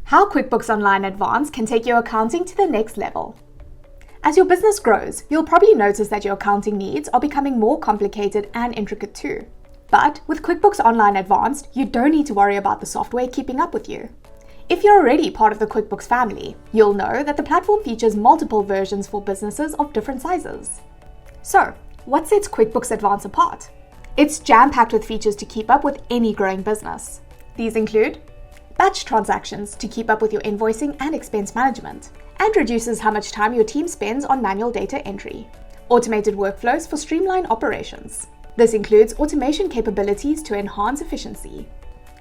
How QuickBooks Online Advanced can take your accounting to the next level. As your business grows, you'll probably notice that your accounting needs are becoming more complicated and intricate too. But with QuickBooks Online Advanced, you don't need to worry about the software keeping up with you. If you're already part of the QuickBooks family, you'll know that the platform features multiple versions for businesses of different sizes. So, what sets QuickBooks Advanced apart? It's jam-packed with features to keep up with any growing business. These include batch transactions to keep up with your invoicing and expense management, and reduces how much time your team spends on manual data entry. Automated workflows for streamline operations. This includes automation capabilities to enhance efficiency.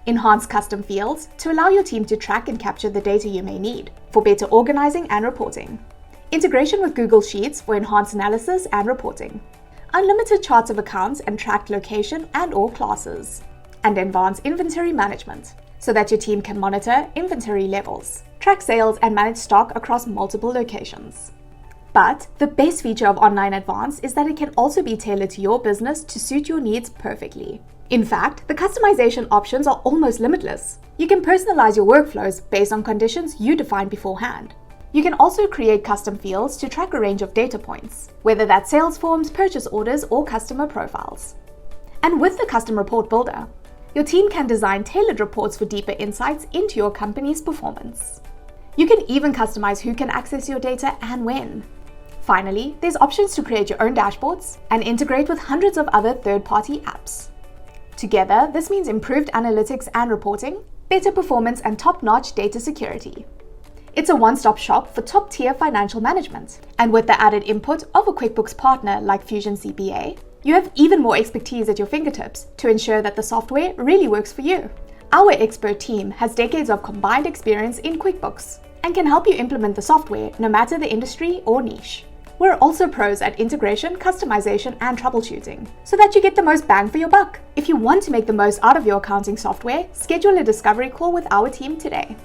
Enhanced custom fields to allow your team to track and capture the data you may need for better organizing and reporting. Integration with Google Sheets for enhanced analysis and reporting. Unlimited charts of accounts and tracked location and/or classes. And advanced inventory management, so that your team can monitor inventory levels, track sales, and manage stock across multiple locations. But the best feature of Online Advanced is that it can also be tailored to your business to suit your needs perfectly. In fact, the customization options are almost limitless. You can personalize your workflows based on conditions you define beforehand. You can also create custom fields to track a range of data points, whether that's sales forms, purchase orders, or customer profiles. And with the Custom Report Builder, your team can design tailored reports for deeper insights into your company's performance. You can even customize who can access your data and when. Finally, there's options to create your own dashboards and integrate with hundreds of other third-party apps. Together, this means improved analytics and reporting, better performance, and top-notch data security. It's a one-stop shop for top-tier financial management. And with the added input of a QuickBooks partner like Fusion CPA, you have even more expertise at your fingertips to ensure that the software really works for you. Our expert team has decades of combined experience in QuickBooks and can help you implement the software no matter the industry or niche. We're also pros at integration, customization, and troubleshooting, so that you get the most bang for your buck. If you want to make the most out of your accounting software, schedule a discovery call with our team today.